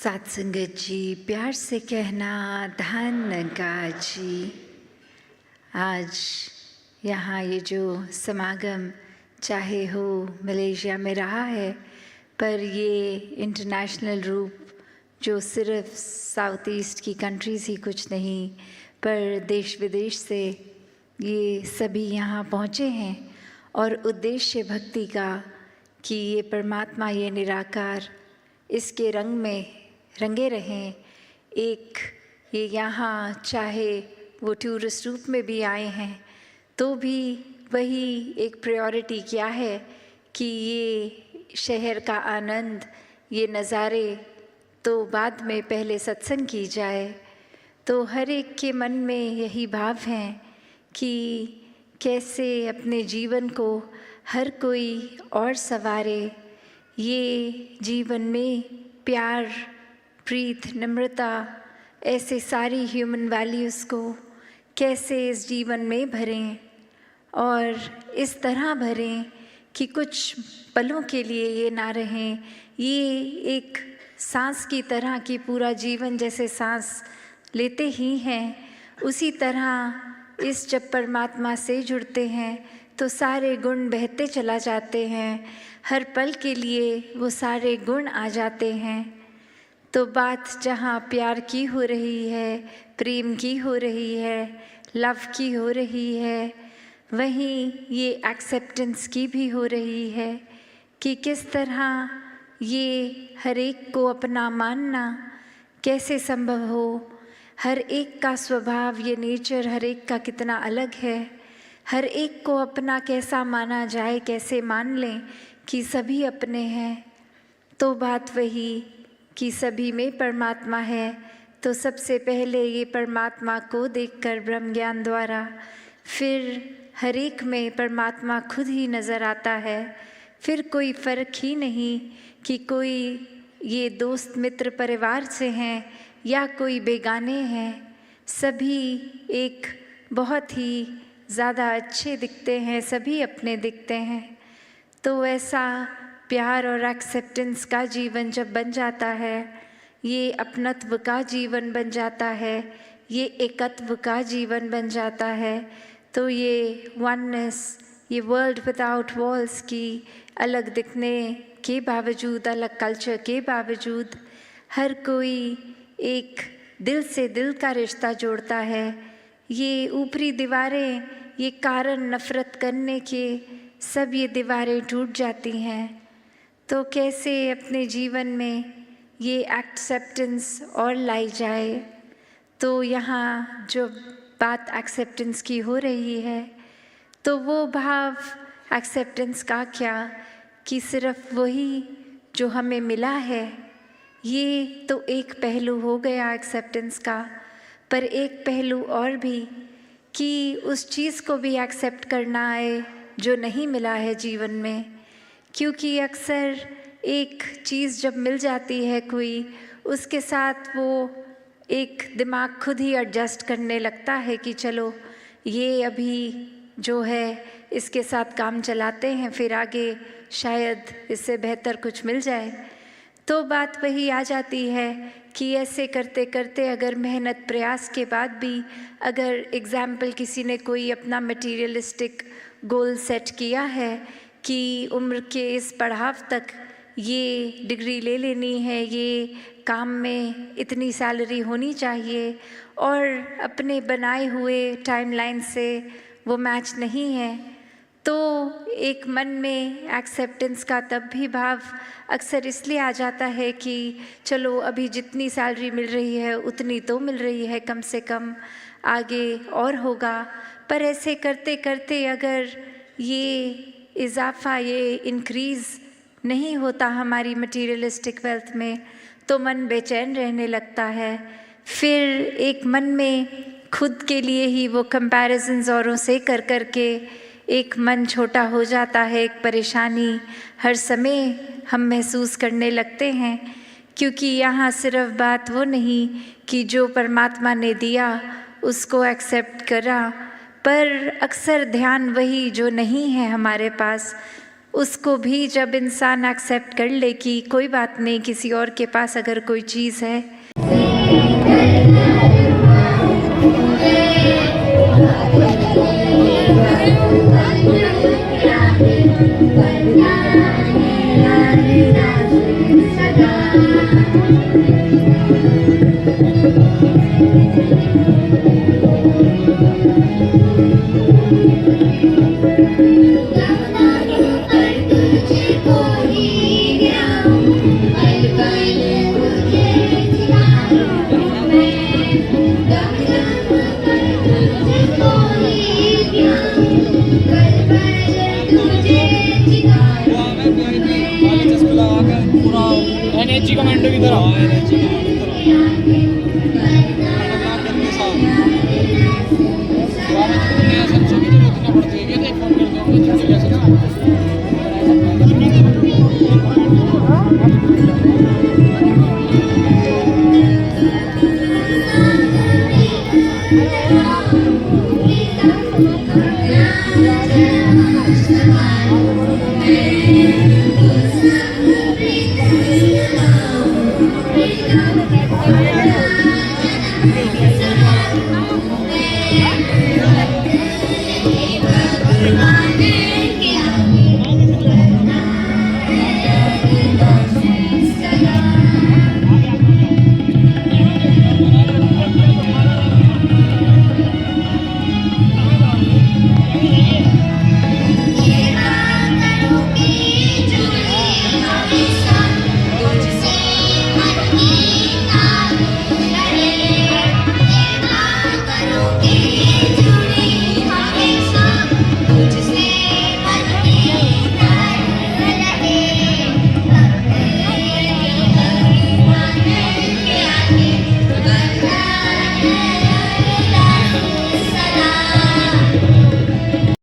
सात संगत जी, प्यार से कहना धन्यवाद जी। आज यहाँ ये जो समागम चाहे हो मलेशिया में रहा है, पर ये इंटरनेशनल रूप जो सिर्फ साउथ ईस्ट की कंट्रीज़ ही कुछ नहीं, पर देश विदेश से ये सभी यहाँ पहुँचे हैं और उद्देश्य भक्ति का कि ये परमात्मा, ये निराकार इसके रंग में रंगे रहें। एक ये यहाँ चाहे वो टूरिस्ट रूप में भी आए हैं तो भी वही एक प्रायोरिटी क्या है कि ये शहर का आनंद, ये नज़ारे तो बाद में पहले सत्संग की जाए। तो हर एक के मन में यही भाव है कि कैसे अपने जीवन को हर कोई और संवारे, ये जीवन में प्यार, प्रीत, नम्रता, ऐसे सारी ह्यूमन वैल्यूज़ को कैसे इस जीवन में भरें और इस तरह भरें कि कुछ पलों के लिए ये ना रहें, ये एक सांस की तरह कि पूरा जीवन जैसे सांस लेते ही हैं, उसी तरह इस जब परमात्मा से जुड़ते हैं तो सारे गुण बहते चला जाते हैं, हर पल के लिए वो सारे गुण आ जाते हैं। तो बात जहाँ प्यार की हो रही है, प्रेम की हो रही है, लव की हो रही है, वहीं ये एक्सेप्टेंस की भी हो रही है कि किस तरह ये हर एक को अपना मानना कैसे संभव हो। हर एक का स्वभाव, ये नेचर हर एक का कितना अलग है, हर एक को अपना कैसा माना जाए, कैसे मान लें कि सभी अपने हैं। तो बात वही कि सभी में परमात्मा है, तो सबसे पहले ये परमात्मा को देखकर ब्रह्म ज्ञान द्वारा फिर हर एक में परमात्मा खुद ही नज़र आता है। फिर कोई फ़र्क ही नहीं कि कोई ये दोस्त मित्र परिवार से हैं या कोई बेगाने हैं, सभी एक बहुत ही ज़्यादा अच्छे दिखते हैं, सभी अपने दिखते हैं। तो ऐसा प्यार और एक्सेप्टेंस का जीवन जब बन जाता है, ये अपनत्व का जीवन बन जाता है, ये एकत्व का जीवन बन जाता है, तो ये वननेस, ये वर्ल्ड विदाउट वॉल्स की अलग दिखने के बावजूद, अलग कल्चर के बावजूद हर कोई एक दिल से दिल का रिश्ता जोड़ता है। ये ऊपरी दीवारें, ये कारण नफ़रत करने के, सब ये दीवारें टूट जाती हैं। तो कैसे अपने जीवन में ये एक्सेप्टेंस और लाई जाए। तो यहाँ जो बात एक्सेप्टेंस की हो रही है, तो वो भाव एक्सेप्टेंस का क्या कि सिर्फ वही जो हमें मिला है, ये तो एक पहलू हो गया एक्सेप्टेंस का, पर एक पहलू और भी कि उस चीज़ को भी एक्सेप्ट करना आए जो नहीं मिला है जीवन में। क्योंकि अक्सर एक चीज़ जब मिल जाती है कोई, उसके साथ वो एक दिमाग खुद ही एडजस्ट करने लगता है कि चलो ये अभी जो है इसके साथ काम चलाते हैं, फिर आगे शायद इससे बेहतर कुछ मिल जाए। तो बात वही आ जाती है कि ऐसे करते करते अगर मेहनत प्रयास के बाद भी अगर एग्ज़ाम्पल किसी ने कोई अपना मटीरियलिस्टिक गोल सेट किया है कि उम्र के इस पड़ाव तक ये डिग्री ले लेनी है, ये काम में इतनी सैलरी होनी चाहिए, और अपने बनाए हुए टाइमलाइन से वो मैच नहीं है, तो एक मन में एक्सेप्टेंस का तब भी भाव अक्सर इसलिए आ जाता है कि चलो अभी जितनी सैलरी मिल रही है उतनी तो मिल रही है, कम से कम आगे और होगा। पर ऐसे करते करते अगर ये इजाफा, ये इंक्रीज़ नहीं होता हमारी मटीरियलिस्टिक वेल्थ में, तो मन बेचैन रहने लगता है। फिर एक मन में खुद के लिए ही वो कंपैरिजन्स औरों से कर कर के एक मन छोटा हो जाता है, एक परेशानी हर समय हम महसूस करने लगते हैं। क्योंकि यहाँ सिर्फ बात वो नहीं कि जो परमात्मा ने दिया उसको एक्सेप्ट करा, पर अक्सर ध्यान वही जो नहीं है हमारे पास, उसको भी जब इंसान एक्सेप्ट कर ले कि कोई बात नहीं, किसी और के पास अगर कोई चीज़ है, एनएचजी कमांडो की तरह